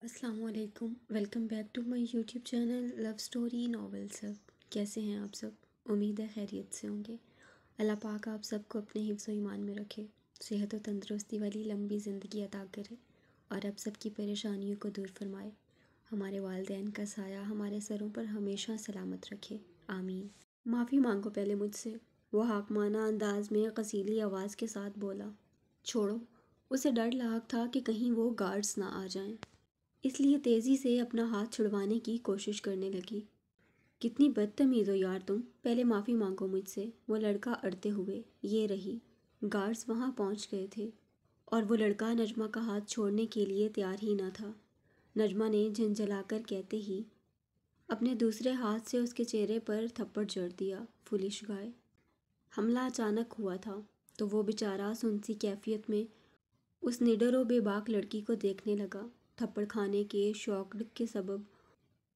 السلام علیکم، welcome back to my YouTube channel love story novel سب۔ کیسے ہیں آپ سب؟ امید ہے خیریت سے ہوں گے۔ اللہ پاک آپ سب کو اپنے حفظ و ایمان میں رکھے، صحت و تندرستی والی لمبی زندگی عطا کرے اور اب سب کی پریشانیوں کو دور فرمائے۔ ہمارے والدین کا سایہ ہمارے سروں پر ہمیشہ سلامت رکھے، آمین۔ معافی مانگو پہلے مجھ سے، وہ حاکمانہ انداز میں قصیلی آواز کے ساتھ بولا۔ چھوڑو، اسے ڈر لاحق تھا کہ کہیں وہ گارڈز نہ آ جائیں، اس لیے تیزی سے اپنا ہاتھ چھڑوانے کی کوشش کرنے لگی۔ کتنی بدتمیز ہو یار تم، پہلے معافی مانگو مجھ سے، وہ لڑکا اڑتے ہوئے۔ یہ رہی، گارڈز وہاں پہنچ گئے تھے اور وہ لڑکا نجمہ کا ہاتھ چھوڑنے کے لیے تیار ہی نہ تھا۔ نجمہ نے جھنجھلا کر کہتے ہی اپنے دوسرے ہاتھ سے اس کے چہرے پر تھپڑ جڑ دیا۔ فولش گائے۔ حملہ اچانک ہوا تھا تو وہ بیچارہ سنسی کیفیت میں اس نڈر و بے باک لڑکی کو دیکھنے لگا۔ تھپڑ کھانے کے شوق کے سبب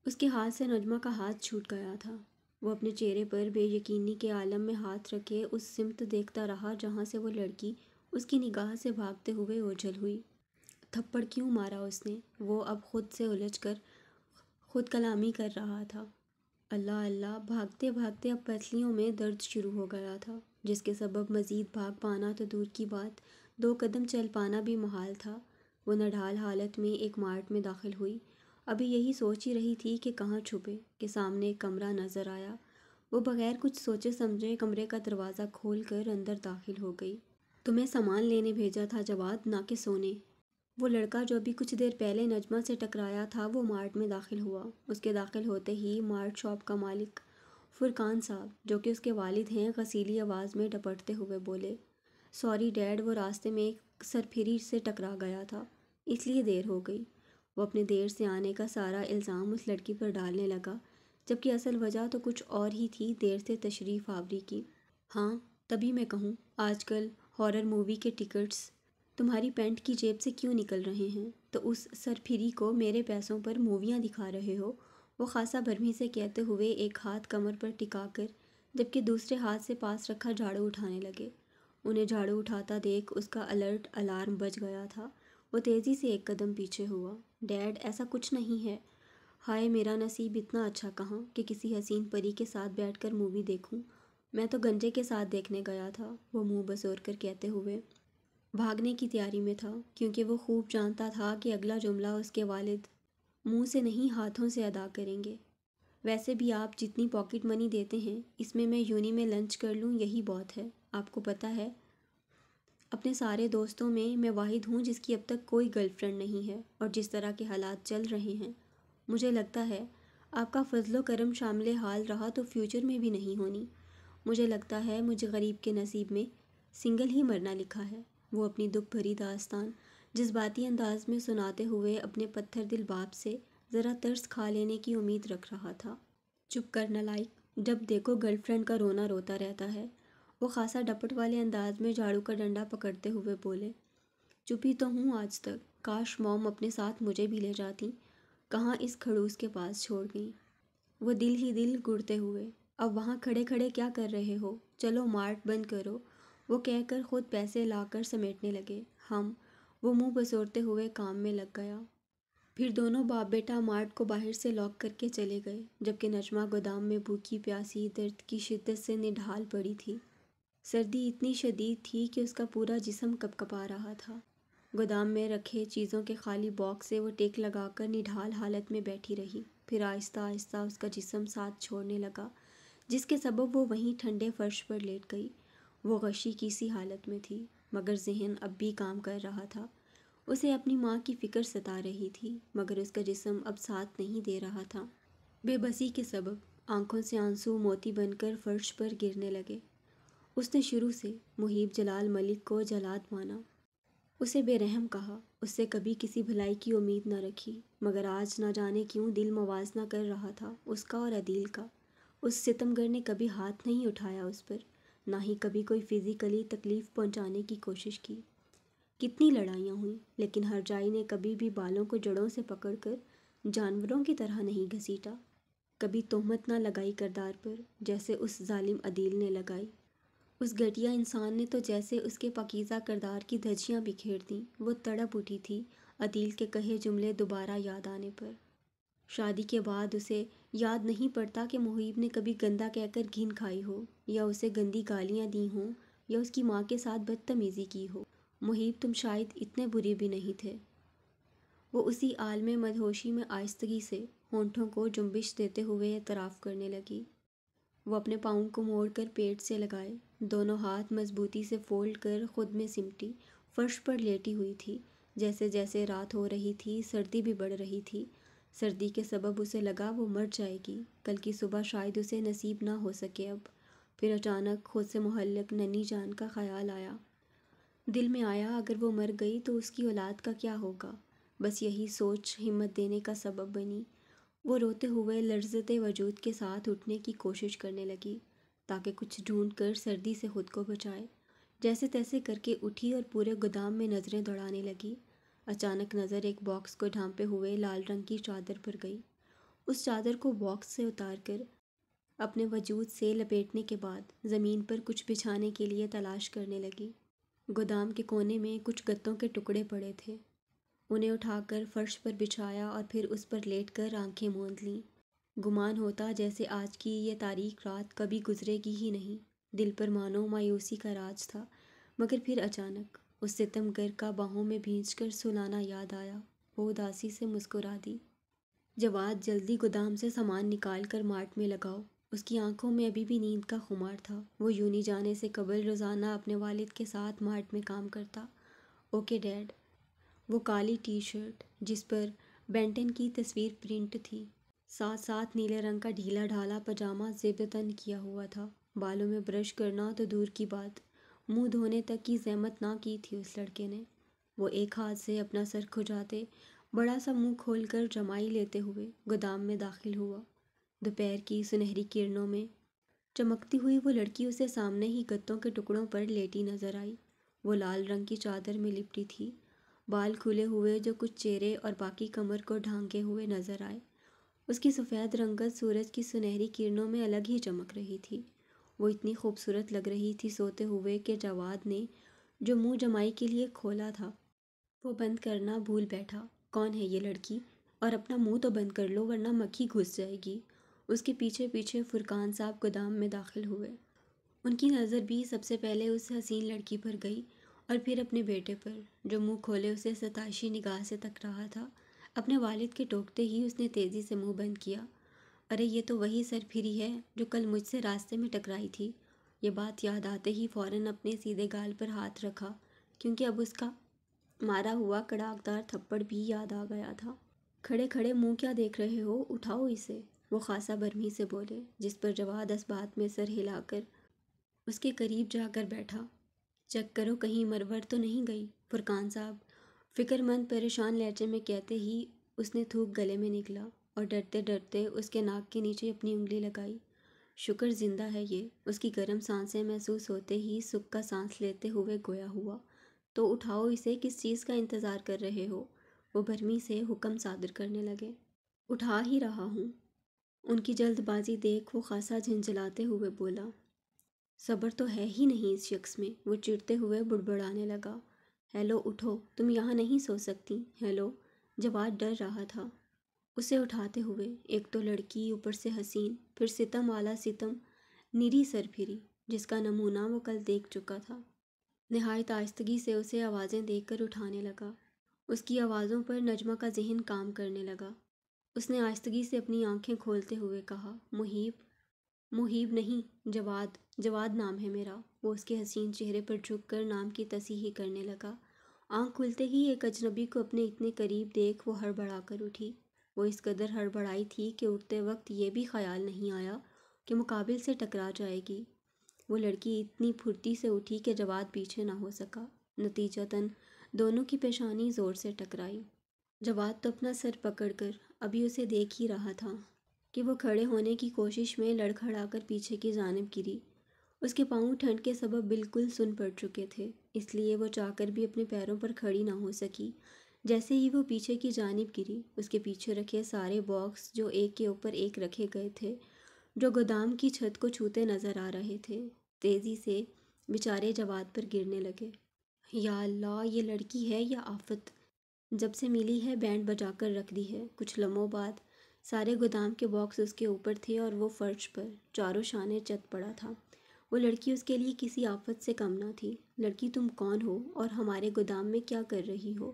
اس کے ہاتھ سے نجمہ کا ہاتھ چھوٹ گیا تھا۔ وہ اپنے چہرے پر بے یقینی کے عالم میں ہاتھ رکھے اس سمت دیکھتا رہا جہاں سے وہ لڑکی اس کی نگاہ سے بھاگتے ہوئے اوجھل ہوئی۔ تھپڑ کیوں مارا اس نے؟ وہ اب خود سے الجھ کر خود کلامی کر رہا تھا۔ اللہ اللہ، بھاگتے بھاگتے اب پسلیوں میں درد شروع ہو گیا تھا، جس کے سبب مزید بھاگ پانا تو دور کی بات، 2 قدم چل پانا بھی محال تھا۔ وہ نڈھال حالت میں ایک مارٹ میں داخل ہوئی۔ ابھی یہی سوچ ہی رہی تھی کہ کہاں چھپے کہ سامنے ایک کمرہ نظر آیا۔ وہ بغیر کچھ سوچے سمجھے کمرے کا دروازہ کھول کر اندر داخل ہو گئی۔ تمہیں سامان لینے بھیجا تھا جواد، نہ کہ سونے۔ وہ لڑکا جو ابھی کچھ دیر پہلے نجمہ سے ٹکرایا تھا وہ مارٹ میں داخل ہوا۔ اس کے داخل ہوتے ہی مارٹ شاپ کا مالک فرقان صاحب، جو کہ اس کے والد ہیں، غسیلی آواز میں ڈپٹتے ہوئے بولے، سوری ڈیڈ، وہ راستے میں ایک سرپھری سے ٹکرا گیا تھا، اس لیے دیر ہو گئی۔ وہ اپنے دیر سے آنے کا سارا الزام اس لڑکی پر ڈالنے لگا، جبکہ اصل وجہ تو کچھ اور ہی تھی دیر سے تشریف آوری کی۔ ہاں، تبھی میں کہوں، آج کل ہارر مووی کے ٹکٹس تمہاری پینٹ کی جیب سے کیوں نکل رہے ہیں، تو اس سرپھری کو میرے پیسوں پر موویاں دکھا رہے ہو؟ وہ خاصا برہمی سے کہتے ہوئے ایک ہاتھ کمر پر ٹکا کر جبکہ دوسرے ہاتھ سے پاس رکھا جھاڑو اٹھانے لگے۔ انہیں جھاڑو اٹھاتا دیکھ اس کا الرٹ الارم بج گیا تھا۔ وہ تیزی سے 1 قدم پیچھے ہوا۔ ڈیڈ، ایسا کچھ نہیں ہے۔ ہائے میرا نصیب اتنا اچھا کہاں کہ کسی حسین پری کے ساتھ بیٹھ کر مووی دیکھوں، میں تو گنجے کے ساتھ دیکھنے گیا تھا، وہ منہ بسور کر کہتے ہوئے بھاگنے کی تیاری میں تھا، کیونکہ وہ خوب جانتا تھا کہ اگلا جملہ اس کے والد منہ سے نہیں ہاتھوں سے ادا کریں گے۔ ویسے بھی آپ جتنی پاکٹ منی دیتے ہیں، اس میں یونی میں لنچ کر لوں یہی بہت ہے۔ آپ کو پتہ ہے اپنے سارے دوستوں میں واحد ہوں جس کی اب تک کوئی گرل فرینڈ نہیں ہے، اور جس طرح کے حالات چل رہے ہیں مجھے لگتا ہے آپ کا فضل و کرم شامل حال رہا تو فیوچر میں بھی نہیں ہونی۔ مجھے لگتا ہے مجھے غریب کے نصیب میں سنگل ہی مرنا لکھا ہے۔ وہ اپنی دکھ بھری داستان جذباتی انداز میں سناتے ہوئے اپنے پتھر دل باپ سے ذرا ترس کھا لینے کی امید رکھ رہا تھا۔ چپ کر نالائق، جب دیکھو گرل فرینڈ کا رونا روتا رہتا ہے، وہ خاصا ڈپٹ والے انداز میں جھاڑو کا ڈنڈا پکڑتے ہوئے بولے۔ چپ ہی تو ہوں آج تک، کاش موم اپنے ساتھ مجھے بھی لے جاتی، کہاں اس کھڑوس کے پاس چھوڑ گئیں۔ وہ دل ہی دل گڑتے ہوئے، اب وہاں کھڑے کھڑے کیا کر رہے ہو، چلو مارٹ بند کرو، وہ کہہ کر خود پیسے لا کر سمیٹنے لگے۔ وہ منہ بسورتے ہوئے کام میں لگ گیا۔ پھر دونوں باپ بیٹا مارٹ کو باہر سے لاک کر کے چلے گئے، جبکہ نجمہ گودام میں بھوکی پیاسی درد کی شدت سے نڈھال پڑی تھی۔ سردی اتنی شدید تھی کہ اس کا پورا جسم کپکپا رہا تھا۔ گودام میں رکھے چیزوں کے خالی باکس سے وہ ٹیک لگا کر نڈھال حالت میں بیٹھی رہی، پھر آہستہ آہستہ اس کا جسم ساتھ چھوڑنے لگا، جس کے سبب وہ وہیں ٹھنڈے فرش پر لیٹ گئی۔ وہ غشی کی سی حالت میں تھی، مگر ذہن اب بھی کام کر رہا تھا۔ اسے اپنی ماں کی فکر ستا رہی تھی، مگر اس کا جسم اب ساتھ نہیں دے رہا تھا۔ بے بسی کے سبب آنکھوں سے آنسو موتی بن کر فرش پر گرنے لگے۔ اس نے شروع سے محیب جلال ملک کو جلاد مانا، اسے بے رحم کہا، اس سے کبھی کسی بھلائی کی امید نہ رکھی، مگر آج نہ جانے کیوں دل موازنہ کر رہا تھا اس کا اور عدیل کا۔ اس ستمگر نے کبھی ہاتھ نہیں اٹھایا اس پر، نہ ہی کبھی کوئی فزیکلی تکلیف پہنچانے کی کوشش کی۔ کتنی لڑائیاں ہوئیں، لیکن ہرجائی نے کبھی بھی بالوں کو جڑوں سے پکڑ کر جانوروں کی طرح نہیں گھسیٹا، کبھی تہمت نہ لگائی کردار پر جیسے اس ظالم عدیل نے لگائی۔ اس گھٹیا انسان نے تو جیسے اس کے پاکیزہ کردار کی دھجیاں بکھیر دیں۔ وہ تڑپ اٹھی تھی، عدیل کے کہے جملے دوبارہ یاد آنے پر۔ شادی کے بعد اسے یاد نہیں پڑتا کہ محیب نے کبھی گندا کہہ کر گھن کھائی ہو، یا اسے گندی گالیاں دی ہوں، یا اس کی ماں کے ساتھ بدتمیزی کی ہو۔ محیب تم شاید اتنے برے بھی نہیں تھے۔ وہ اسی عالم مدہوشی میں آہستگی سے ہونٹوں کو جنبش دیتے ہوئے اعتراف کرنے لگی۔ وہ اپنے پاؤں کو موڑ کر پیٹ سے لگائے، دونوں ہاتھ مضبوطی سے فولڈ کر خود میں سمٹی فرش پر لیٹی ہوئی تھی۔ جیسے جیسے رات ہو رہی تھی سردی بھی بڑھ رہی تھی۔ سردی کے سبب اسے لگا وہ مر جائے گی، کل کی صبح شاید اسے نصیب نہ ہو سکے اب۔ پھر اچانک خود سے متعلق ننھی جان کا خیال آیا۔ دل میں آیا اگر وہ مر گئی تو اس کی اولاد کا کیا ہوگا؟ بس یہی سوچ ہمت دینے کا سبب بنی۔ وہ روتے ہوئے لرزتے وجود کے ساتھ اٹھنے کی کوشش کرنے لگی تاکہ کچھ ڈھونڈ کر سردی سے خود کو بچائے۔ جیسے تیسے کر کے اٹھی اور پورے گودام میں نظریں دوڑانے لگی۔ اچانک نظر ایک باکس کو ڈھانپے ہوئے لال رنگ کی چادر پر گئی۔ اس چادر کو باکس سے اتار کر اپنے وجود سے لپیٹنے کے بعد زمین پر کچھ بچھانے کے لیے تلاش کرنے لگی۔ گودام کے کونے میں کچھ گتوں کے ٹکڑے پڑے تھے۔ انہیں اٹھا کر فرش پر بچھایا اور پھر اس پر لیٹ کر آنکھیں موند لیں۔ گمان ہوتا جیسے آج کی یہ تاریک رات کبھی گزرے گی ہی نہیں۔ دل پر مانو مایوسی کا راج تھا، مگر پھر اچانک اس ستم گر کا باہوں میں بھینچ کر سلانا یاد آیا۔ وہ اداسی سے مسکرا دی۔ جواد جلدی گودام سے سامان نکال کر مارٹ میں لگاؤ۔ اس کی آنکھوں میں ابھی بھی نیند کا خمار تھا۔ وہ یونی جانے سے قبل روزانہ اپنے والد کے ساتھ مارٹ میں کام کرتا۔ Okay dad. وہ کالی ٹی شرٹ جس پر بینٹن کی تصویر پرنٹ تھی، ساتھ ساتھ نیلے رنگ کا ڈھیلا ڈھالا پاجامہ زیب تن کیا ہوا تھا۔ بالوں میں برش کرنا تو دور کی بات، منہ دھونے تک کی زحمت نہ کی تھی اس لڑکے نے۔ وہ ایک ہاتھ سے اپنا سر کھجاتے بڑا سا منہ کھول کر جمائی لیتے ہوئے گودام میں داخل ہوا۔ دوپہر کی سنہری کرنوں میں چمکتی ہوئی وہ لڑکی اسے سامنے ہی گتوں کے ٹکڑوں پر لیٹی نظر آئی۔ وہ لال رنگ کی چادر میں لپٹی تھی، بال کھلے ہوئے جو کچھ چہرے اور باقی کمر کو ڈھانکے ہوئے نظر آئے۔ اس کی سفید رنگت سورج کی سنہری کرنوں میں الگ ہی چمک رہی تھی۔ وہ اتنی خوبصورت لگ رہی تھی سوتے ہوئے کہ جواد نے جو منہ جمائی کے لیے کھولا تھا وہ بند کرنا بھول بیٹھا۔ کون ہے یہ لڑکی؟ اور اپنا منہ تو بند کر لو ورنہ مکھی گھس جائے گی۔ اس کے پیچھے پیچھے فرقان صاحب گودام میں داخل ہوئے۔ ان کی نظر بھی سب سے پہلے اس حسین لڑکی پر گئی اور پھر اپنے بیٹے پر، جو منہ کھولے اسے ستائشی نگاہ سے تک رہا تھا۔ اپنے والد کے ٹوکتے ہی اس نے تیزی سے منہ بند کیا۔ ارے یہ تو وہی سرپھری ہے جو کل مجھ سے راستے میں ٹکرائی تھی۔ یہ بات یاد آتے ہی فوراً اپنے سیدھے گال پر ہاتھ رکھا، کیونکہ اب اس کا مارا ہوا کڑاکدار تھپڑ بھی یاد آ گیا تھا۔ کھڑے کھڑے منہ کیا دیکھ رہے ہو، اٹھاؤ اسے، وہ خاصا برہمی سے بولے، جس پر جواد اس بات میں سر ہلا کر اس کے قریب جا کر بیٹھا۔ چیک کرو کہیں مرور تو نہیں گئی، فرقان صاحب فکر مند پریشان لہجے میں کہتے ہی اس نے تھوک گلے میں نکلا اور ڈرتے ڈرتے اس کے ناک کے نیچے اپنی انگلی لگائی۔ شکر زندہ ہے یہ، اس کی گرم سانسیں محسوس ہوتے ہی سکھ کا سانس لیتے ہوئے گویا ہوا۔ تو اٹھاؤ اسے، کس چیز کا انتظار کر رہے ہو؟ وہ برہمی سے حکم صادر کرنے لگے۔ اٹھا ہی رہا ہوں۔ ان کی جلد بازی دیکھ وہ خاصا جھنجھلاتے ہوئے بولا۔ صبر تو ہے ہی نہیں اس شخص میں، وہ چڑھتے ہوئے بڑبڑانے لگا۔ ہیلو اٹھو، تم یہاں نہیں سو سکتی، ہیلو۔ جواد ڈر رہا تھا اسے اٹھاتے ہوئے۔ ایک تو لڑکی، اوپر سے حسین، پھر ستم والا ستم، نری سرپھری جس کا نمونہ وہ کل دیکھ چکا تھا۔ نہایت آہستگی سے اسے آوازیں دے کر اٹھانے لگا۔ اس کی آوازوں پر نجمہ کا ذہن کام کرنے لگا۔ اس نے آہستگی سے اپنی آنکھیں کھولتے ہوئے کہا، محیب۔ محیب نہیں، جواد، جواد نام ہے میرا۔ وہ اس کے حسین چہرے پر جھک کر نام کی تصحیح کرنے لگا۔ آنکھ کھلتے ہی ایک اجنبی کو اپنے اتنے قریب دیکھ وہ ہڑبڑا کر اٹھی۔ وہ اس قدر ہڑبڑائی تھی کہ اٹھتے وقت یہ بھی خیال نہیں آیا کہ مقابل سے ٹکرا جائے گی۔ وہ لڑکی اتنی پھرتی سے اٹھی کہ جواد پیچھے نہ ہو سکا۔ نتیجتاً دونوں کی پیشانی زور سے ٹکرائی۔ جواد تو اپنا سر پکڑ کر ابھی اسے دیکھ ہی رہا تھا کہ وہ کھڑے ہونے کی کوشش میں لڑکھڑا کر پیچھے کی جانب گری۔ اس کے پاؤں ٹھنڈ کے سبب بالکل سن پڑ چکے تھے، اس لیے وہ چاہ کر بھی اپنے پیروں پر کھڑی نہ ہو سکی۔ جیسے ہی وہ پیچھے کی جانب گری، اس کے پیچھے رکھے سارے باکس جو ایک کے اوپر ایک رکھے گئے تھے، جو گودام کی چھت کو چھوتے نظر آ رہے تھے، تیزی سے بیچارے جواد پر گرنے لگے۔ یا اللہ، یہ لڑکی ہے یا آفت! جب سے ملی ہے بینڈ بجا کر رکھ دی ہے۔ کچھ لمحوں بعد سارے گودام کے باکس اس کے اوپر تھے اور وہ فرش پر چاروں شانے چت پڑا تھا۔ وہ لڑکی اس کے لیے کسی آفت سے کم نہ تھی۔ لڑکی تم کون ہو اور ہمارے گودام میں کیا کر رہی ہو؟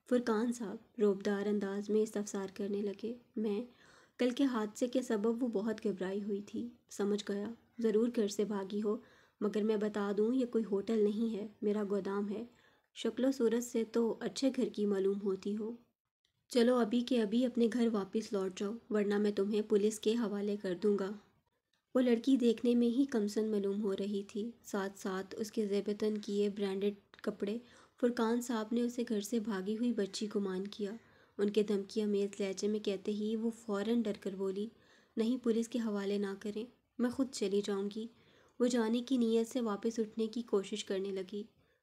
فرقان صاحب روبدار انداز میں استفسار کرنے لگے۔ میں کل کے حادثے کے سبب وہ بہت گھبرائی ہوئی تھی۔ سمجھ گیا، ضرور گھر سے بھاگی ہو، مگر میں بتا دوں یہ کوئی ہوٹل نہیں ہے، میرا گودام ہے۔ شکل و صورت سے تو اچھے گھر کی معلوم ہوتی ہو۔ چلو ابھی کے ابھی اپنے گھر واپس لوٹ جاؤ، ورنہ میں تمہیں پولیس کے حوالے کر دوں گا۔ وہ لڑکی دیکھنے میں ہی کمسن معلوم ہو رہی تھی، ساتھ ساتھ اس کے زیب تن کیے برانڈڈ کپڑے۔ فرقان صاحب نے اسے گھر سے بھاگی ہوئی بچی گمان کیا۔ ان کے دھمکی آمیز لہجے میں کہتے ہی وہ فوراً ڈر کر بولی، نہیں، پولیس کے حوالے نہ کریں، میں خود چلی جاؤں گی۔ وہ جانے کی نیت سے واپس اٹھنے کی کوشش کرنے لگی،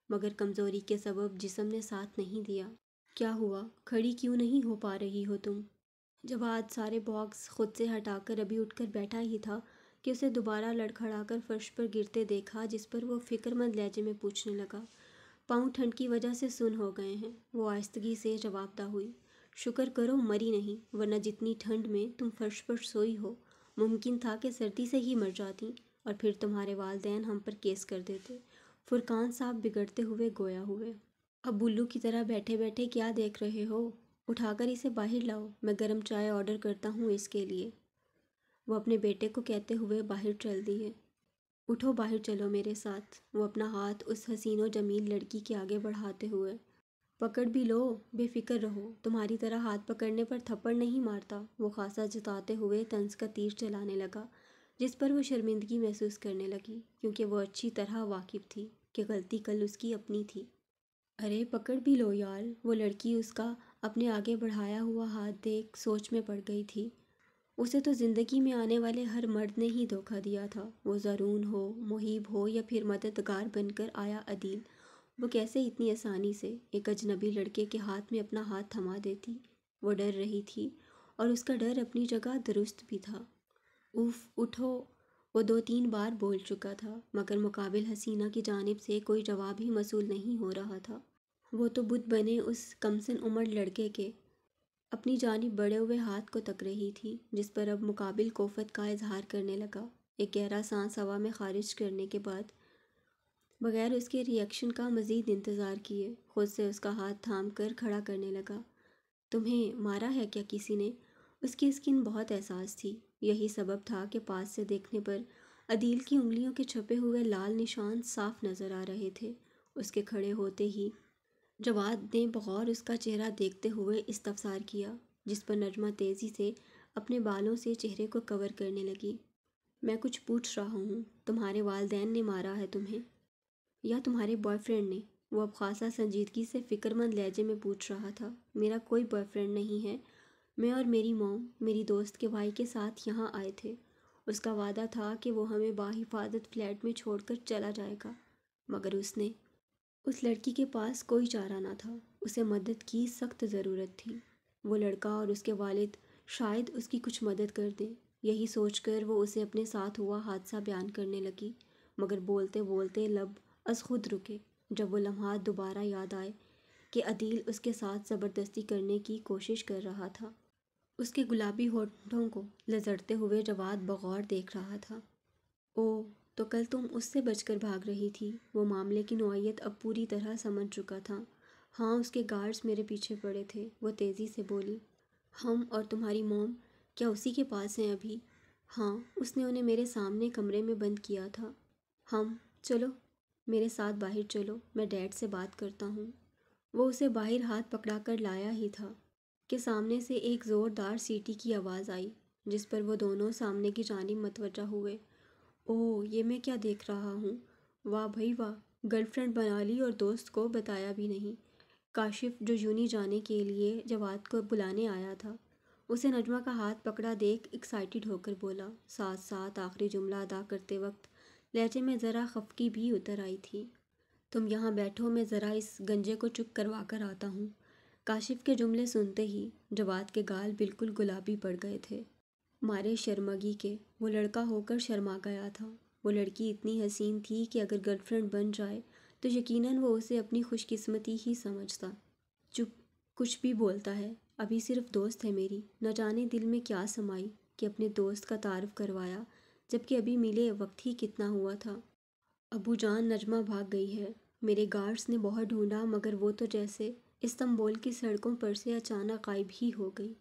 مگر کمزوری کے سبب جسم نے ساتھ نہیں دیا۔ کیا ہوا؟ کھڑی کیوں نہیں ہو پا رہی ہو تم؟ جواد سارے باکس خود سے ہٹا کر ابھی اٹھ کر بیٹھا ہی تھا کہ اسے دوبارہ لڑکھڑا کر فرش پر گرتے دیکھا، جس پر وہ فکر مند لہجے میں پوچھنے لگا، پاؤں ٹھنڈ کی وجہ سے سن ہو گئے ہیں؟ وہ آہستگی سے جواب دہ ہوئی، شکر کرو مری نہیں، ورنہ جتنی ٹھنڈ میں تم فرش پر سوئی ہو ممکن تھا کہ سردی سے ہی مر جاتی، اور پھر تمہارے والدین ہم پر کیس کر دیتے۔ فرقان صاحب بگڑتے ہوئے گویا ہوئے، اب الو کی طرح بیٹھے بیٹھے کیا دیکھ رہے ہو؟ اٹھا کر اسے باہر لاؤ، میں گرم چائے آرڈر کرتا ہوں اس کے لیے۔ وہ اپنے بیٹے کو کہتے ہوئے باہر چل دی ہے۔ اٹھو باہر چلو میرے ساتھ۔ وہ اپنا ہاتھ اس حسین و جمیل لڑکی کے آگے بڑھاتے ہوئے، پکڑ بھی لو، بے فکر رہو، تمہاری طرح ہاتھ پکڑنے پر تھپڑ نہیں مارتا۔ وہ خاصا جتاتے ہوئے طنز کا تیر چلانے لگا، جس پر وہ شرمندگی محسوس کرنے لگی، کیونکہ وہ اچھی طرح واقف تھی کہ غلطی کل اس کی اپنی تھی۔ ارے پکڑ بھی لو یار۔ وہ لڑکی اس کا اپنے آگے بڑھایا ہوا ہاتھ دیکھ سوچ میں پڑ گئی تھی۔ اسے تو زندگی میں آنے والے ہر مرد نے ہی دھوکہ دیا تھا، وہ زرون ہو، محیب ہو یا پھر مددگار بن کر آیا عدیل، وہ کیسے اتنی آسانی سے ایک اجنبی لڑکے کے ہاتھ میں اپنا ہاتھ تھما دیتی؟ وہ ڈر رہی تھی، اور اس کا ڈر اپنی جگہ درست بھی تھا۔ اوف، اٹھو! وہ 2-3 بار بول چکا تھا، مگر مقابل حسینہ کی جانب سے کوئی جواب ہی موصول نہیں ہو رہا تھا۔ وہ تو بت بنے اس کمسن عمر لڑکے کے اپنی جانب بڑھے ہوئے ہاتھ کو تک رہی تھی، جس پر اب مقابل کوفت کا اظہار کرنے لگا۔ ایک گہرا سانس ہوا میں خارج کرنے کے بعد، بغیر اس کے ری ایکشن کا مزید انتظار کیے، خود سے اس کا ہاتھ تھام کر کھڑا کرنے لگا۔ تمہیں مارا ہے کیا کسی نے؟ اس کی اسکن بہت احساس تھی، یہی سبب تھا کہ پاس سے دیکھنے پر عدیل کی انگلیوں کے چھپے ہوئے لال نشان صاف نظر آ رہے تھے۔ اس کے کھڑے ہوتے ہی جواد نے بغور اس کا چہرہ دیکھتے ہوئے استفسار کیا، جس پر نجمہ تیزی سے اپنے بالوں سے چہرے کو کور کرنے لگی۔ میں کچھ پوچھ رہا ہوں، تمہارے والدین نے مارا ہے تمہیں، یا تمہارے بوائے فرینڈ نے؟ وہ اب خاصا سنجیدگی سے فکر مند لہجے میں پوچھ رہا تھا۔ میرا کوئی بوائے فرینڈ نہیں ہے، میں اور میری موم میری دوست کے بھائی کے ساتھ یہاں آئے تھے۔ اس کا وعدہ تھا کہ وہ ہمیں باحفاظت فلیٹ میں چھوڑ کر چلا جائے گا، مگر اس لڑکی کے پاس کوئی چارہ نہ تھا، اسے مدد کی سخت ضرورت تھی۔ وہ لڑکا اور اس کے والد شاید اس کی کچھ مدد کر دیں، یہی سوچ کر وہ اسے اپنے ساتھ ہوا حادثہ بیان کرنے لگی، مگر بولتے بولتے لب از خود رکے جب وہ لمحات دوبارہ یاد آئے کہ عدیل اس کے ساتھ زبردستی کرنے کی کوشش کر رہا تھا۔ اس کے گلابی ہونٹوں کو لزڑتے ہوئے جواد بغور دیکھ رہا تھا۔ او، تو کل تم اس سے بچ کر بھاگ رہی تھی۔ وہ معاملے کی نوعیت اب پوری طرح سمجھ چکا تھا۔ ہاں، اس کے گارڈز میرے پیچھے پڑے تھے، وہ تیزی سے بولی۔ ہم اور تمہاری موم کیا اسی کے پاس ہیں ابھی؟ ہاں، اس نے انہیں میرے سامنے کمرے میں بند کیا تھا۔ چلو میرے ساتھ باہر چلو، میں ڈیڈ سے بات کرتا ہوں۔ وہ اسے باہر ہاتھ پکڑا کر لایا ہی تھا کہ سامنے سے ایک زوردار سیٹی کی آواز آئی، جس پر وہ دونوں سامنے کی جانب متوجہ ہوئے۔ اوہ، یہ میں کیا دیکھ رہا ہوں؟ واہ بھئی واہ، گرل فرینڈ بنا لی اور دوست کو بتایا بھی نہیں۔ کاشف جو یونی جانے کے لیے جواد کو بلانے آیا تھا، اسے نجمہ کا ہاتھ پکڑا دیکھ ایکسائٹڈ ہو کر بولا، ساتھ ساتھ آخری جملہ ادا کرتے وقت لہجے میں ذرا خفگی بھی اتر آئی تھی۔ تم یہاں بیٹھو، میں ذرا اس گنجے کو چپ کروا کر آتا ہوں۔ کاشف کے جملے سنتے ہی جواد کے گال بالکل گلابی پڑ گئے تھے، مارے شرمگی کے۔ وہ لڑکا ہو کر شرما گیا تھا۔ وہ لڑکی اتنی حسین تھی کہ اگر گرل فرینڈ بن جائے تو یقیناً وہ اسے اپنی خوش قسمتی ہی سمجھتا۔ چپ! کچھ بھی بولتا ہے، ابھی صرف دوست ہے میری۔ نہ جانے دل میں کیا سمائی کہ اپنے دوست کا تعارف کروایا، جبکہ ابھی ملے وقت ہی کتنا ہوا تھا۔ ابو جان، نجمہ بھاگ گئی ہے۔ میرے گارڈز نے بہت ڈھونڈا مگر وہ تو جیسے استنبول کی سڑکوں پر سے اچانک غائب ہی ہو گئی۔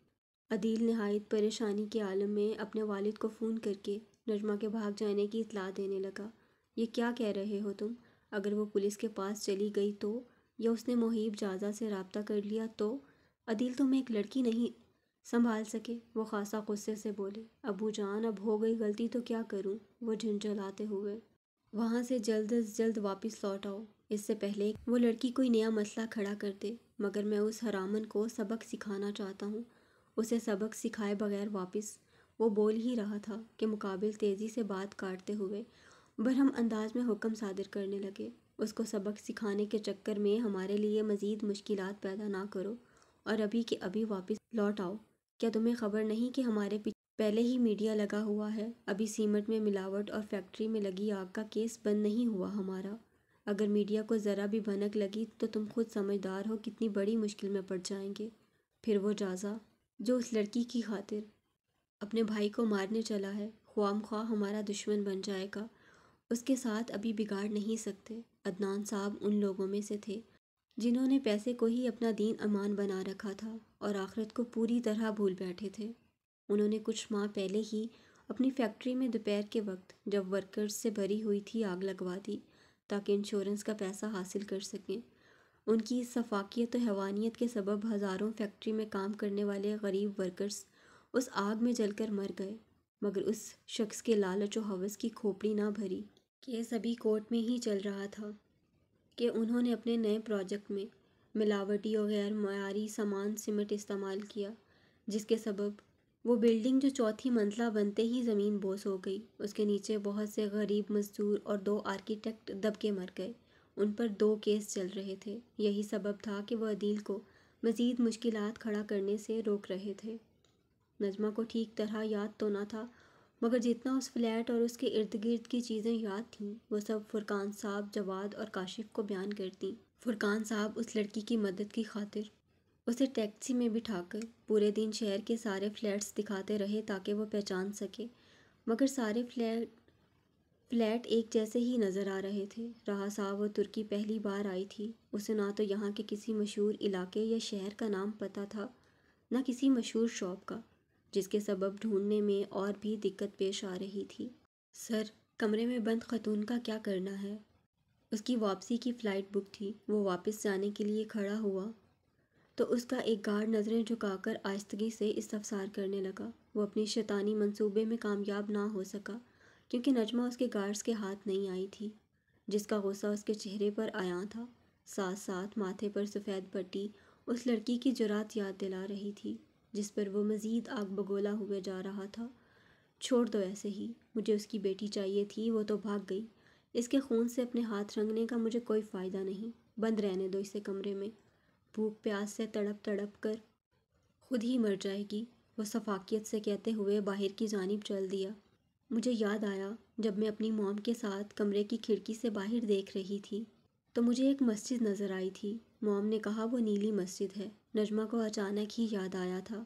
عدیل نہایت پریشانی کے عالم میں اپنے والد کو فون کر کے نجمہ کے بھاگ جانے کی اطلاع دینے لگا۔ یہ کیا کہہ رہے ہو تم؟ اگر وہ پولیس کے پاس چلی گئی تو، یا اس نے محیب جازہ سے رابطہ کر لیا تو؟ عدیل، تم ایک لڑکی نہیں سنبھال سکے؟ وہ خاصا غصے سے بولے۔ ابو جان، اب ہو گئی غلطی تو کیا کروں؟ وہ جھنجھلاتے ہوئے۔ وہاں سے جلد از جلد واپس لوٹ آؤ، اس سے پہلے وہ لڑکی کوئی نیا مسئلہ کھڑا کر دے۔ مگر میں اس حرامن کو سبق سکھانا چاہتا ہوں، اسے سبق سکھائے بغیر واپس۔ وہ بول ہی رہا تھا کہ مقابل تیزی سے بات کاٹتے ہوئے برہم انداز میں حکم صادر کرنے لگے۔ اس کو سبق سکھانے کے چکر میں ہمارے لیے مزید مشکلات پیدا نہ کرو، اور ابھی کہ ابھی واپس لوٹ آؤ۔ کیا تمہیں خبر نہیں کہ ہمارے پیچھے پہلے ہی میڈیا لگا ہوا ہے؟ ابھی سیمنٹ میں ملاوٹ اور فیکٹری میں لگی آگ کا کیس بند نہیں ہوا ہمارا۔ اگر میڈیا کو ذرا بھی بھنک لگی تو تم خود سمجھدار ہو کتنی بڑی مشکل میں پڑ جائیں گے۔ پھر وہ جازہ جو اس لڑکی کی خاطر اپنے بھائی کو مارنے چلا ہے، خواہ مخواہ ہمارا دشمن بن جائے گا۔ اس کے ساتھ ابھی بگاڑ نہیں سکتے۔ عدنان صاحب ان لوگوں میں سے تھے جنہوں نے پیسے کو ہی اپنا دین امان بنا رکھا تھا اور آخرت کو پوری طرح بھول بیٹھے تھے۔ انہوں نے کچھ ماہ پہلے ہی اپنی فیکٹری میں دوپہر کے وقت جب ورکرز سے بھری ہوئی تھی آگ لگوا دی تاکہ انشورنس کا پیسہ حاصل کر سکیں۔ ان کی اس سفاکیت و حیوانیت کے سبب ہزاروں فیکٹری میں کام کرنے والے غریب ورکرز اس آگ میں جل کر مر گئے، مگر اس شخص کے لالچ و ہوس کی کھوپڑی نہ بھری۔ کیس ابھی کورٹ میں ہی چل رہا تھا کہ انہوں نے اپنے نئے پروجیکٹ میں ملاوٹی اور غیر معیاری سامان سیمنٹ استعمال کیا، جس کے سبب وہ بلڈنگ جو چوتھی منزلہ بنتے ہی زمین بوس ہو گئی۔ اس کے نیچے بہت سے غریب مزدور اور 2 آرکیٹیکٹ دب کے مر گئے۔ ان پر 2 کیس چل رہے تھے۔ یہی سبب تھا کہ وہ عدیل کو مزید مشکلات کھڑا کرنے سے روک رہے تھے۔ نجمہ کو ٹھیک طرح یاد تو نہ تھا، مگر جتنا اس فلیٹ اور اس کے ارد گرد کی چیزیں یاد تھیں وہ سب فرقان صاحب، جواد اور کاشف کو بیان کرتیں۔ فرقان صاحب اس لڑکی کی مدد کی خاطر اسے ٹیکسی میں بٹھا کر پورے دن شہر کے سارے فلیٹس دکھاتے رہے تاکہ وہ پہچان سکے، مگر سارے فلیٹ ایک جیسے ہی نظر آ رہے تھے۔ رہا صاحب، وہ ترکی پہلی بار آئی تھی، اسے نہ تو یہاں کے کسی مشہور علاقے یا شہر کا نام پتہ تھا، نہ کسی مشہور شاپ کا، جس کے سبب ڈھونڈنے میں اور بھی دقت پیش آ رہی تھی۔ سر، کمرے میں بند خاتون کا کیا کرنا ہے؟ اس کی واپسی کی فلائٹ بک تھی۔ وہ واپس جانے کے لیے کھڑا ہوا تو اس کا ایک گارڈ نظریں جھکا کر آہستگی سے استفسار کرنے لگا۔ وہ اپنی شیطانی منصوبے میں کامیاب نہ ہو سکا کیونکہ نجمہ اس کے گارڈز کے ہاتھ نہیں آئی تھی، جس کا غصہ اس کے چہرے پر عیاں تھا۔ ساتھ ساتھ ماتھے پر سفید پٹی اس لڑکی کی جرات یاد دلا رہی تھی جس پر وہ مزید آگ بگولا ہوئے جا رہا تھا۔ چھوڑ دو ایسے ہی، مجھے اس کی بیٹی چاہیے تھی، وہ تو بھاگ گئی۔ اس کے خون سے اپنے ہاتھ رنگنے کا مجھے کوئی فائدہ نہیں، بند رہنے دو اسے کمرے میں۔ بھوک پیاس سے تڑپ تڑپ کر خود ہی مر جائے گی، وہ سفاکیت سے کہتے ہوئے باہر کی جانب چل دیا۔ مجھے یاد آیا جب میں اپنی موم کے ساتھ کمرے کی کھڑکی سے باہر دیکھ رہی تھی تو مجھے ایک مسجد نظر آئی تھی۔ موم نے کہا وہ نیلی مسجد ہے۔ نجمہ کو اچانک ہی یاد آیا تھا،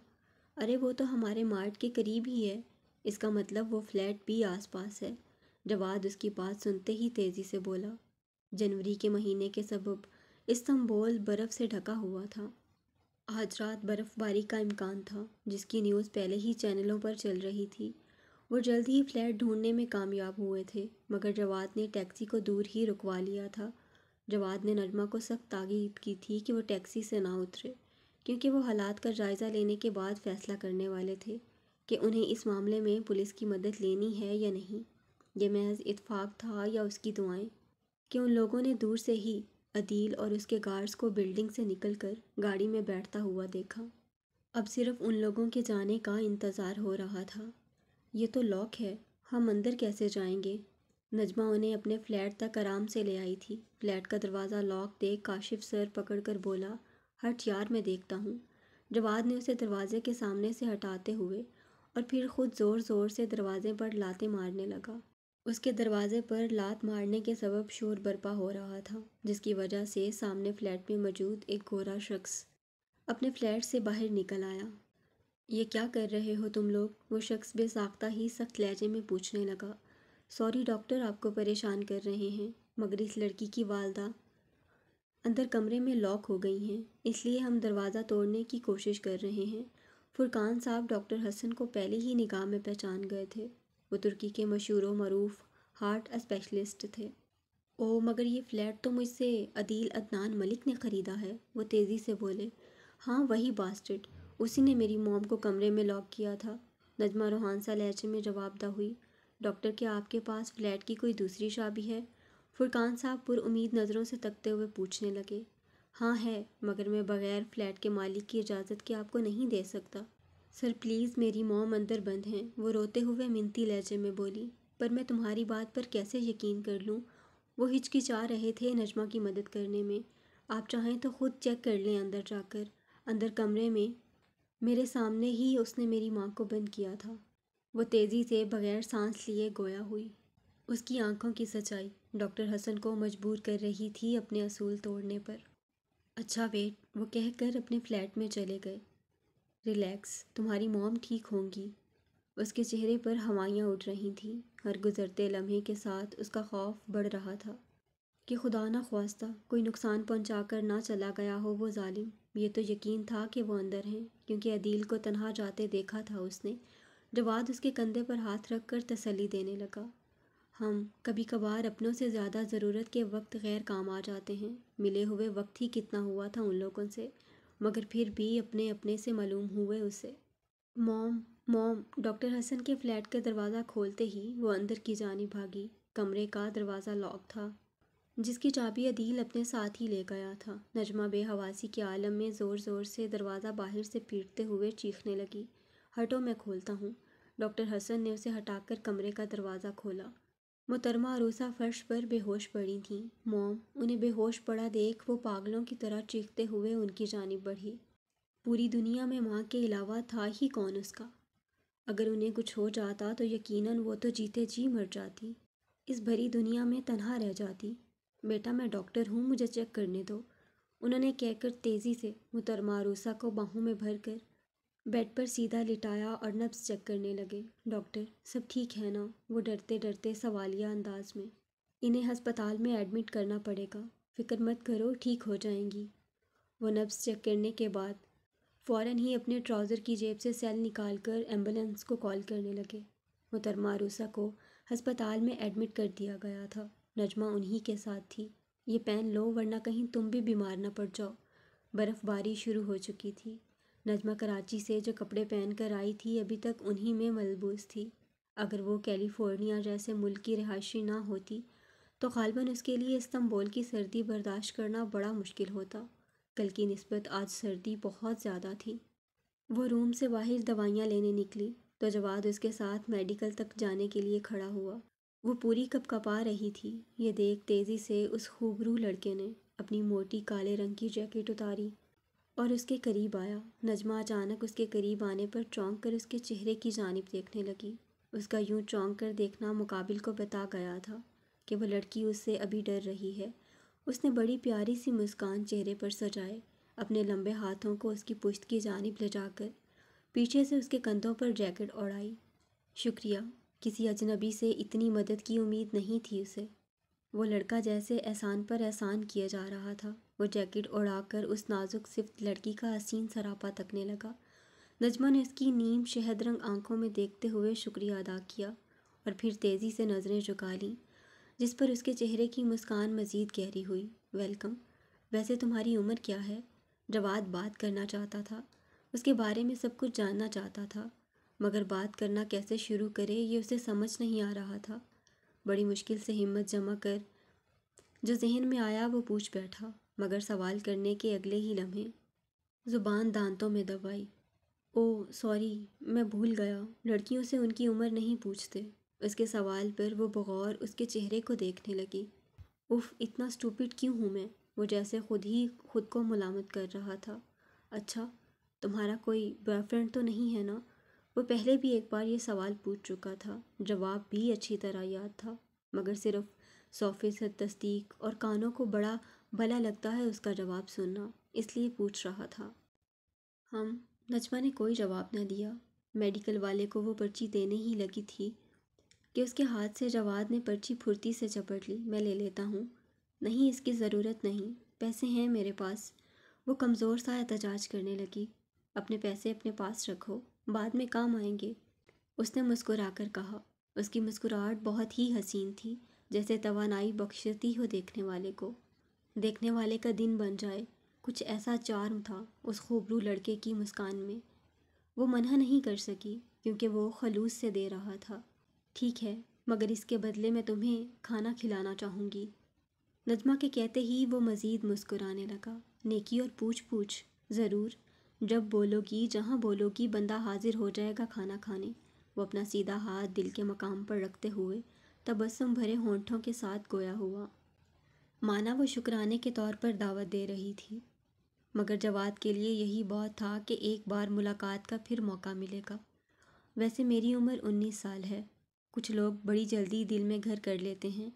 ارے وہ تو ہمارے مارٹ کے قریب ہی ہے، اس کا مطلب وہ فلیٹ بھی آس پاس ہے۔ جواد اس کی بات سنتے ہی تیزی سے بولا، جنوری کے مہینے کے سبب استنبول برف سے ڈھکا ہوا تھا۔ آج رات برف باری کا امکان تھا، جس کی نیوز پہلے ہی چینلوں پر چل رہی تھی۔ وہ جلد ہی فلیٹ ڈھونڈنے میں کامیاب ہوئے تھے، مگر جواد نے ٹیکسی کو دور ہی رکوا لیا تھا۔ جواد نے نجمہ کو سخت تاکید کی تھی کہ وہ ٹیکسی سے نہ اترے، کیونکہ وہ حالات کا جائزہ لینے کے بعد فیصلہ کرنے والے تھے کہ انہیں اس معاملے میں پولیس کی مدد لینی ہے یا نہیں۔ یہ محض اتفاق تھا یا اس کی دعائیں کہ ان لوگوں نے دور سے ہی عدیل اور اس کے گارڈز کو بلڈنگ سے نکل کر گاڑی میں بیٹھتا ہوا دیکھا۔ اب صرف ان لوگوں کے جانے کا انتظار ہو رہا تھا۔ یہ تو لاک ہے، ہم اندر کیسے جائیں گے؟ نجمہ انہیں اپنے فلیٹ تک آرام سے لے آئی تھی۔ فلیٹ کا دروازہ لاک دیکھ کاشف سر پکڑ کر بولا، ہٹ یار، میں دیکھتا ہوں۔ جواد نے اسے دروازے کے سامنے سے ہٹاتے ہوئے اور پھر خود زور زور سے دروازے پر لاتیں مارنے لگا۔ اس کے دروازے پر لات مارنے کے سبب شور برپا ہو رہا تھا، جس کی وجہ سے سامنے فلیٹ میں موجود ایک گورا شخص اپنے فلیٹ سے باہر نکل آیا۔ یہ کیا کر رہے ہو تم لوگ؟ وہ شخص بے ساختہ ہی سخت لہجے میں پوچھنے لگا۔ سوری ڈاکٹر، آپ کو پریشان کر رہے ہیں، مگر اس لڑکی کی والدہ اندر کمرے میں لاک ہو گئی ہیں، اس لیے ہم دروازہ توڑنے کی کوشش کر رہے ہیں۔ فرقان صاحب ڈاکٹر حسن کو پہلے ہی نگاہ میں پہچان گئے تھے۔ وہ ترکی کے مشہور و معروف ہارٹ اسپیشلسٹ تھے۔ اوہ مگر یہ فلیٹ تو مجھ سے عدیل عدنان ملک نے خریدا ہے، وہ تیزی سے بولے۔ ہاں وہی باسٹرڈ، اسی نے میری موم کو کمرے میں لاک کیا تھا، نجمہ روحانسہ لہجے میں جواب دہ ہوئی۔ ڈاکٹر کیا آپ کے پاس فلیٹ کی کوئی دوسری چابی ہے؟ فرقان صاحب پر امید نظروں سے تکتے ہوئے پوچھنے لگے۔ ہاں ہے، مگر میں بغیر فلیٹ کے مالک کی اجازت کے آپ کو نہیں دے سکتا۔ سر پلیز، میری موم اندر بند ہیں، وہ روتے ہوئے منتی لہجے میں بولی۔ پر میں تمہاری بات پر کیسے یقین کر لوں؟ وہ ہچکچا رہے تھے نجمہ کی مدد کرنے میں۔ آپ چاہیں تو خود چیک کر لیں اندر جا کر، اندر کمرے میں میرے سامنے ہی اس نے میری ماں کو بند کیا تھا۔ وہ تیزی سے بغیر سانس لیے گویا ہوئی۔ اس کی آنکھوں کی سچائی ڈاکٹر حسن کو مجبور کر رہی تھی اپنے اصول توڑنے پر۔ اچھا ویٹ، وہ کہہ کر اپنے فلیٹ میں چلے گئے۔ ریلیکس، تمہاری موم ٹھیک ہوں گی۔ اس کے چہرے پر ہوائیاں اٹھ رہی تھیں، ہر گزرتے لمحے کے ساتھ اس کا خوف بڑھ رہا تھا کہ خدا نہ خواستہ کوئی نقصان پہنچا کر نہ چلا گیا ہو وہ ظالم۔ یہ تو یقین تھا کہ وہ اندر ہیں، کیونکہ عدیل کو تنہا جاتے دیکھا تھا اس نے۔ جواد اس کے کندھے پر ہاتھ رکھ کر تسلی دینے لگا۔ ہم کبھی کبھار اپنوں سے زیادہ ضرورت کے وقت غیر کام آ جاتے ہیں، ملے ہوئے وقت ہی کتنا ہوا تھا ان لوگوں سے، مگر پھر بھی اپنے اپنے سے معلوم ہوئے اسے۔ موم موم ڈاکٹر حسن کے فلیٹ کا دروازہ کھولتے ہی وہ اندر کی جانب بھاگی۔ کمرے کا دروازہ لاک تھا، جس کی چابی عدیل اپنے ساتھ ہی لے گیا تھا۔ نجمہ بے حواسی کے عالم میں زور زور سے دروازہ باہر سے پیٹتے ہوئے چیخنے لگی۔ ہٹو، میں کھولتا ہوں۔ ڈاکٹر حسن نے اسے ہٹا کر کمرے کا دروازہ کھولا۔ محترمہ عروسہ فرش پر بے ہوش پڑی تھیں۔ موم انہیں بے ہوش پڑا دیکھ وہ پاگلوں کی طرح چیختے ہوئے ان کی جانب بڑھی۔ پوری دنیا میں ماں کے علاوہ تھا ہی کون اس کا؟ اگر انہیں کچھ ہو جاتا تو یقیناً وہ تو جیتے جی مر جاتی، اس بھری دنیا میں تنہا رہ جاتی۔ بیٹا میں ڈاکٹر ہوں، مجھے چیک کرنے دو، انہوں نے کہہ کر تیزی سے محترمہ عروسہ کو باہوں میں بھر کر بیڈ پر سیدھا لٹایا اور نبض چیک کرنے لگے۔ ڈاکٹر سب ٹھیک ہے نا؟ وہ ڈرتے ڈرتے سوالیہ انداز میں۔ انہیں ہسپتال میں ایڈمٹ کرنا پڑے گا، فکر مت کرو، ٹھیک ہو جائیں گی۔ وہ نبض چیک کرنے کے بعد فوراً ہی اپنے ٹراؤزر کی جیب سے سیل نکال کر ایمبولینس کو کال کرنے لگے۔ محترمہ عروسہ کو ہسپتال میں ایڈمٹ کر دیا گیا تھا۔ نجمہ انہی کے ساتھ تھی۔ یہ پہن لو ورنہ کہیں تم بھی بیمار نہ پڑ جاؤ۔ برف باری شروع ہو چکی تھی۔ نجمہ کراچی سے جو کپڑے پہن کر آئی تھی ابھی تک انہی میں ملبوس تھی۔ اگر وہ کیلیفورنیا جیسے ملک کی رہائشی نہ ہوتی تو غالباً اس کے لیے استنبول کی سردی برداشت کرنا بڑا مشکل ہوتا۔ کل کی نسبت آج سردی بہت زیادہ تھی۔ وہ روم سے باہر دوائیاں لینے نکلی تو جواد اس کے ساتھ میڈیکل تک جانے کے لیے کھڑا ہوا۔ وہ پوری کپ کپا رہی تھی۔ یہ دیکھ تیزی سے اس خوبرو لڑکے نے اپنی موٹی کالے رنگ کی جیکٹ اتاری اور اس کے قریب آیا۔ نجمہ اچانک اس کے قریب آنے پر چونک کر اس کے چہرے کی جانب دیکھنے لگی۔ اس کا یوں چونک کر دیکھنا مقابل کو بتا گیا تھا کہ وہ لڑکی اس سے ابھی ڈر رہی ہے۔ اس نے بڑی پیاری سی مسکان چہرے پر سجائے، اپنے لمبے ہاتھوں کو اس کی پشت کی جانب لے جا کر پیچھے سے اس کے کندھوں پر جیکٹ اوڑھائی۔ شکریہ، کسی اجنبی سے اتنی مدد کی امید نہیں تھی اسے۔ وہ لڑکا جیسے احسان پر احسان کیا جا رہا تھا۔ وہ جیکٹ اڑا کر اس نازک صفت لڑکی کا حسین سراپا تکنے لگا۔ نجمہ نے اس کی نیم شہد رنگ آنکھوں میں دیکھتے ہوئے شکریہ ادا کیا اور پھر تیزی سے نظریں جھکا لیں، جس پر اس کے چہرے کی مسکان مزید گہری ہوئی۔ ویلکم، ویسے تمہاری عمر کیا ہے؟ جواد بات کرنا چاہتا تھا، اس کے بارے میں سب کچھ جاننا چاہتا تھا، مگر بات کرنا کیسے شروع کرے یہ اسے سمجھ نہیں آ رہا تھا۔ بڑی مشکل سے ہمت جمع کر جو ذہن میں آیا وہ پوچھ بیٹھا، مگر سوال کرنے کے اگلے ہی لمحے زبان دانتوں میں دب آئی۔ اوہ سوری، میں بھول گیا، لڑکیوں سے ان کی عمر نہیں پوچھتے۔ اس کے سوال پر وہ بغور اس کے چہرے کو دیکھنے لگی۔ اف، اتنا سٹوپڈ کیوں ہوں میں؟ وہ جیسے خود ہی خود کو ملامت کر رہا تھا۔ اچھا، تمہارا کوئی بوائے فرینڈ تو نہیں ہے نا؟ وہ پہلے بھی ایک بار یہ سوال پوچھ چکا تھا، جواب بھی اچھی طرح یاد تھا، مگر صرف 100% تصدیق اور کانوں کو بڑا بھلا لگتا ہے اس کا جواب سننا، اس لیے پوچھ رہا تھا۔ ہم نجمہ نے کوئی جواب نہ دیا۔ میڈیکل والے کو وہ پرچی دینے ہی لگی تھی کہ اس کے ہاتھ سے جواد نے پرچی پھرتی سے چپٹ لی۔ میں لے لیتا ہوں۔ نہیں، اس کی ضرورت نہیں، پیسے ہیں میرے پاس۔ وہ کمزور سا احتجاج کرنے لگی۔ اپنے پیسے اپنے پاس رکھو، بعد میں کام آئیں گے، اس نے مسکرا کر کہا۔ اس کی مسکراہٹ بہت ہی حسین تھی، جیسے توانائی بخشتی ہو دیکھنے والے کو، دیکھنے والے کا دن بن جائے۔ کچھ ایسا چارم تھا اس خوبرو لڑکے کی مسکان میں، وہ منع نہیں کر سکی کیونکہ وہ خلوص سے دے رہا تھا۔ ٹھیک ہے، مگر اس کے بدلے میں تمہیں کھانا کھلانا چاہوں گی۔ نجمہ کے کہتے ہی وہ مزید مسکرانے لگا۔ نیکی اور پوچھ پوچھ، ضرور، جب بولو گی، جہاں بولو گی، بندہ حاضر ہو جائے گا کھانا کھانے۔ وہ اپنا سیدھا ہاتھ دل کے مقام پر رکھتے ہوئے تبسم بھرے ہونٹوں کے ساتھ گویا ہوا، مانا وہ شکرانے کے طور پر دعوت دے رہی تھی۔ مگر جواد کے لیے یہی بہت تھا کہ ایک بار ملاقات کا پھر موقع ملے گا۔ ویسے میری عمر 19 سال ہے۔ کچھ لوگ بڑی جلدی دل میں گھر کر لیتے ہیں،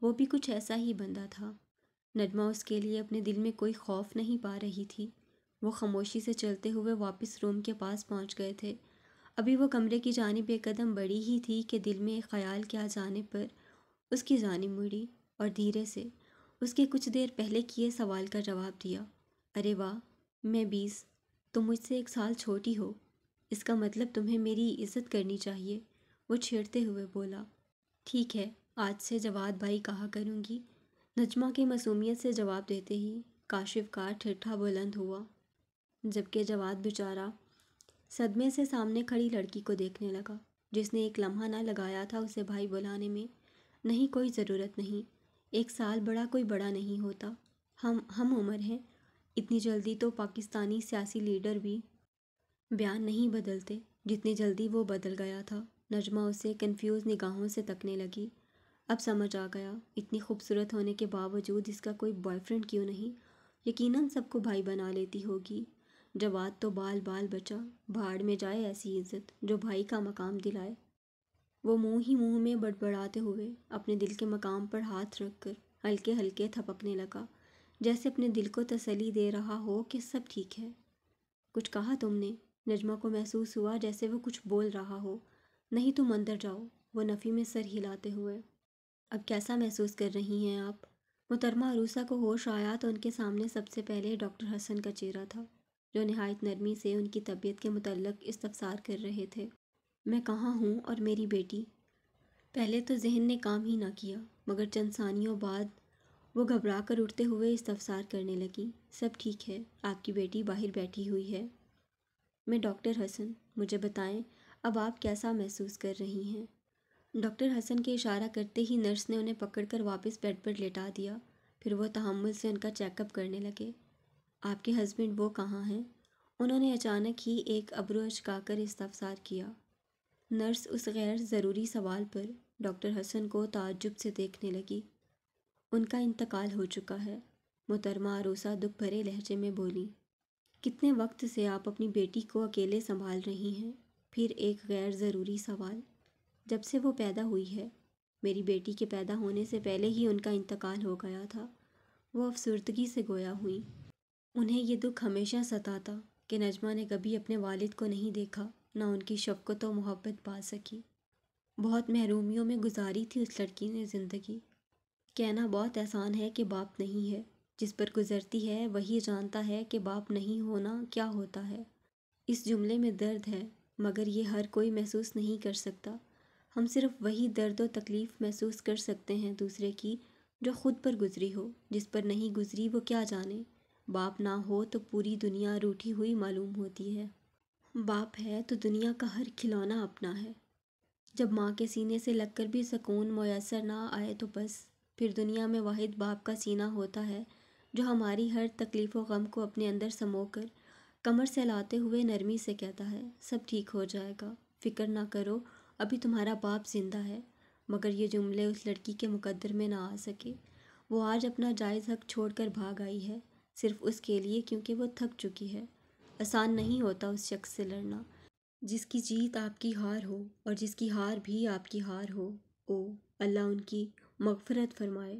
وہ بھی کچھ ایسا ہی بندہ تھا۔ نجمہ اس کے لیے اپنے دل میں کوئی خوف نہیں پا رہی تھی۔ وہ خاموشی سے چلتے ہوئے واپس روم کے پاس پہنچ گئے تھے۔ ابھی وہ کمرے کی جانب ایک قدم بڑھی ہی تھی کہ دل میں ایک خیال کے آ جانے پر اس کی جانب مڑی اور دھیرے سے اس کے کچھ دیر پہلے کیے سوال کا جواب دیا۔ ارے واہ، میں 20، تم مجھ سے 1 سال چھوٹی ہو، اس کا مطلب تمہیں میری عزت کرنی چاہیے، وہ چھیڑتے ہوئے بولا۔ ٹھیک ہے، آج سے جواد بھائی کہا کروں گی، نجمہ کی معصومیت سے جواب دیتے ہی کاشف کا ٹھٹھا بلند ہوا، جبکہ جواد بیچارہ صدمے سے سامنے کھڑی لڑکی کو دیکھنے لگا، جس نے ایک لمحہ نہ لگایا تھا اسے بھائی بلانے میں۔ نہیں، کوئی ضرورت نہیں، 1 سال بڑا کوئی بڑا نہیں ہوتا، ہم عمر ہیں، اتنی جلدی تو پاکستانی سیاسی لیڈر بھی بیان نہیں بدلتے جتنی جلدی وہ بدل گیا تھا۔ نجمہ اسے کنفیوز نگاہوں سے تکنے لگی۔ اب سمجھ آ گیا، اتنی خوبصورت ہونے کے باوجود اس کا کوئی بوائے فرینڈ کیوں نہیں؟ یقیناً سب کو بھائی بنا لیتی ہوگی۔ جواد تو بال بال بچا، بھاڑ میں جائے ایسی عزت جو بھائی کا مقام دلائے۔ وہ منہ ہی منہ میں بڑبڑاتے ہوئے اپنے دل کے مقام پر ہاتھ رکھ کر ہلکے ہلکے تھپکنے لگا، جیسے اپنے دل کو تسلی دے رہا ہو کہ سب ٹھیک ہے۔ کچھ کہا تم نے؟ نجمہ کو محسوس ہوا جیسے وہ کچھ بول رہا ہو۔ نہیں، تم اندر جاؤ، وہ نفی میں سر ہلاتے ہوئے۔ اب کیسا محسوس کر رہی ہیں آپ؟ محترمہ عروسہ کو ہوش آیا تو ان کے سامنے سب سے پہلے ڈاکٹر حسن کا چہرہ تھا، جو نہایت نرمی سے ان کی طبیعت کے متعلق استفسار کر رہے تھے۔ میں کہاں ہوں اور میری بیٹی؟ پہلے تو ذہن نے کام ہی نہ کیا، مگر چند ثانیوں بعد وہ گھبرا کر اٹھتے ہوئے استفسار کرنے لگی۔ سب ٹھیک ہے، آپ کی بیٹی باہر بیٹھی ہوئی ہے۔ میں ڈاکٹر حسن، مجھے بتائیں اب آپ کیسا محسوس کر رہی ہیں؟ ڈاکٹر حسن کے اشارہ کرتے ہی نرس نے انہیں پکڑ کر واپس بیڈ پر لیٹا دیا۔ پھر وہ تحمل سے ان کا چیک اپ کرنے لگے۔ آپ کے ہسبینڈ وہ کہاں ہیں؟ انہوں نے اچانک ہی ایک ابرو اچکا کر استفسار کیا۔ نرس اس غیر ضروری سوال پر ڈاکٹر حسن کو تعجب سے دیکھنے لگی۔ ان کا انتقال ہو چکا ہے، محترمہ عروسہ دکھ بھرے لہجے میں بولی۔ کتنے وقت سے آپ اپنی بیٹی کو اکیلے سنبھال رہی ہیں؟ پھر ایک غیر ضروری سوال۔ جب سے وہ پیدا ہوئی ہے، میری بیٹی کے پیدا ہونے سے پہلے ہی ان کا انتقال ہو گیا تھا، وہ افسردگی سے گویا ہوئی۔ انہیں یہ دکھ ہمیشہ ستاتا کہ نجمہ نے کبھی اپنے والد کو نہیں دیکھا، نہ ان کی شفقت و محبت پا سکی۔ بہت محرومیوں میں گزاری تھی اس لڑکی نے زندگی۔ کہنا بہت آسان ہے کہ باپ نہیں ہے، جس پر گزرتی ہے وہی جانتا ہے کہ باپ نہیں ہونا کیا ہوتا ہے۔ اس جملے میں درد ہے، مگر یہ ہر کوئی محسوس نہیں کر سکتا۔ ہم صرف وہی درد و تکلیف محسوس کر سکتے ہیں دوسرے کی جو خود پر گزری ہو، جس پر نہیں گزری وہ کیا جانے۔ باپ نہ ہو تو پوری دنیا روٹھی ہوئی معلوم ہوتی ہے، باپ ہے تو دنیا کا ہر کھلونا اپنا ہے۔ جب ماں کے سینے سے لگ کر بھی سکون میسر نہ آئے تو بس، پھر دنیا میں واحد باپ کا سینہ ہوتا ہے جو ہماری ہر تکلیف و غم کو اپنے اندر سمو کر کمر سے لاتے ہوئے نرمی سے کہتا ہے، سب ٹھیک ہو جائے گا، فکر نہ کرو، ابھی تمہارا باپ زندہ ہے۔ مگر یہ جملے اس لڑکی کے مقدر میں نہ آ سکے۔ وہ آج اپنا جائز حق چھوڑ کر بھاگ آئی ہے، صرف اس کے لیے کیونکہ وہ تھک چکی ہے۔ آسان نہیں ہوتا اس شخص سے لڑنا جس کی جیت آپ کی ہار ہو اور جس کی ہار بھی آپ کی ہار ہو۔ او اللہ ان کی مغفرت فرمائے۔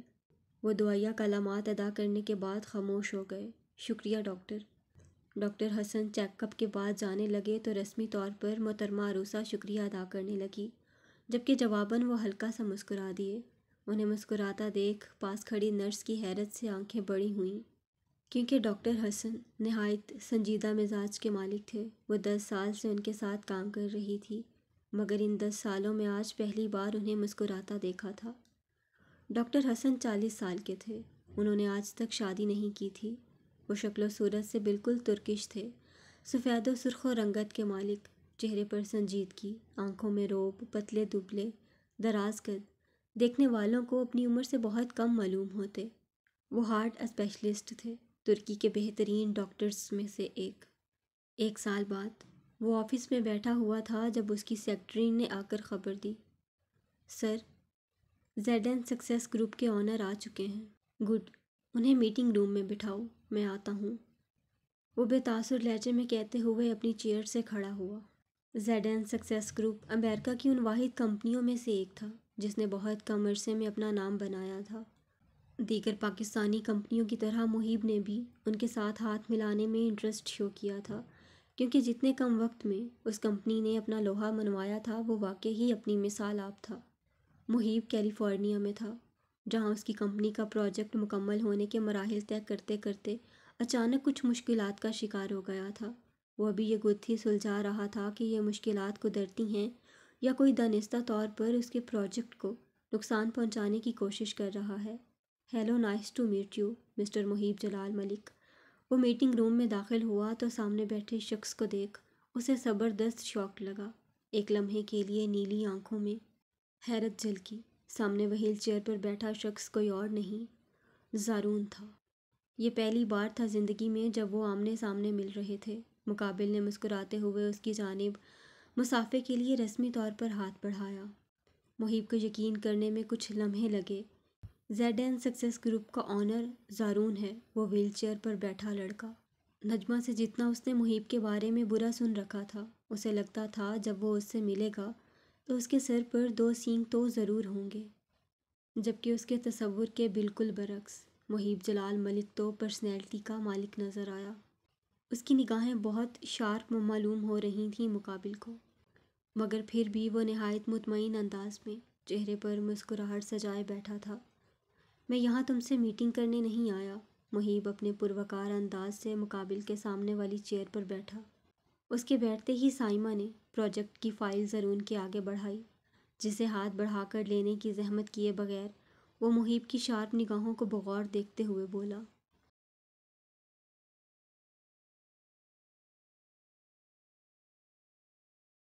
وہ دعائیہ کلمات ادا کرنے کے بعد خاموش ہو گئے۔ شکریہ ڈاکٹر، ڈاکٹر حسن چیک اپ کے بعد جانے لگے تو رسمی طور پر محترمہ عروسہ شکریہ ادا کرنے لگی، جبکہ جواباً وہ ہلکا سا مسکرا دیے۔ انہیں مسکراتا دیکھ پاس کھڑی نرس کی حیرت سے آنکھیں بڑی ہوئیں، کیونکہ ڈاکٹر حسن نہایت سنجیدہ مزاج کے مالک تھے۔ وہ 10 سال سے ان کے ساتھ کام کر رہی تھی، مگر ان 10 سالوں میں آج پہلی بار انہیں مسکراتا دیکھا تھا۔ ڈاکٹر حسن 40 سال کے تھے۔ انہوں نے آج تک شادی نہیں کی تھی۔ وہ شکل و صورت سے بالکل ترکش تھے، سفید و سرخ و رنگت کے مالک، چہرے پر سنجیدگی، آنکھوں میں روب، پتلے دبلے، دراز قد، دیکھنے والوں کو اپنی عمر سے بہت کم معلوم ہوتے۔ وہ ہارٹ اسپیشلسٹ تھے، ترکی کے بہترین ڈاکٹرز میں سے ایک۔ 1 سال بعد وہ آفس میں بیٹھا ہوا تھا جب اس کی سیکرٹری نے آ کر خبر دی، سر، زیڈ این سکسیس گروپ کے آنر آ چکے ہیں۔ گڈ، انہیں میٹنگ روم میں بٹھاؤ، میں آتا ہوں، وہ بے تاثر لہجے میں کہتے ہوئے اپنی چیئر سے کھڑا ہوا۔ زیڈ این سکسیس گروپ امریکہ کی ان واحد کمپنیوں میں سے ایک تھا جس نے بہت کم عرصے میں اپنا نام بنایا تھا۔ دیگر پاکستانی کمپنیوں کی طرح محیب نے بھی ان کے ساتھ ہاتھ ملانے میں انٹرسٹ شو کیا تھا، کیونکہ جتنے کم وقت میں اس کمپنی نے اپنا لوہا منوایا تھا وہ واقعی اپنی مثال آپ تھا۔ محیب کیلیفورنیا میں تھا، جہاں اس کی کمپنی کا پروجیکٹ مکمل ہونے کے مراحل طے کرتے کرتے اچانک کچھ مشکلات کا شکار ہو گیا تھا۔ وہ ابھی یہ گتھی سلجھا رہا تھا کہ یہ مشکلات قدرتی ہیں یا کوئی دانستہ طور پر اس کے پروجیکٹ کو نقصان پہنچانے کی کوشش کر رہا ہے۔ Hello, nice to meet you, mister Muheeb Jalal Malik. وہ میٹنگ روم میں داخل ہوا تو سامنے بیٹھے شخص کو دیکھ اسے زبردست شوق لگا۔ ایک لمحے کے لیے نیلی آنکھوں میں حیرت جھلکی۔ سامنے وہیل چیئر پر بیٹھا شخص کوئی اور نہیں، زارون تھا۔ یہ پہلی بار تھا زندگی میں جب وہ آمنے سامنے مل رہے تھے۔ مقابل نے مسکراتے ہوئے اس کی جانب مصافحے کے لیے رسمی طور پر ہاتھ بڑھایا۔ محیب کو یقین کرنے میں کچھ لمحے لگے۔ زیڈ این سکسیس گروپ کا آنر زارون ہے، وہ ویل چیئر پر بیٹھا لڑکا۔ نجمہ سے جتنا اس نے محیب کے بارے میں برا سن رکھا تھا، اسے لگتا تھا جب وہ اس سے ملے گا تو اس کے سر پر 2 سینگ تو ضرور ہوں گے، جبکہ اس کے تصور کے بالکل برعکس محیب جلال ملک تو پرسنالٹی کا مالک نظر آیا۔ اس کی نگاہیں بہت شارپ معلوم ہو رہی تھیں مقابل کو، مگر پھر بھی وہ نہایت مطمئن انداز میں چہرے پر مسکراہٹ سجائے بیٹھا تھا۔ میں یہاں تم سے میٹنگ کرنے نہیں آیا۔ محیب اپنے پروقار انداز سے مقابل کے سامنے والی چیئر پر بیٹھا۔ اس کے بیٹھتے ہی سائمہ نے پروجیکٹ کی فائل زارون کے آگے بڑھائی، جسے ہاتھ بڑھا کر لینے کی زحمت کیے بغیر وہ محیب کی شارپ نگاہوں کو بغور دیکھتے ہوئے بولا،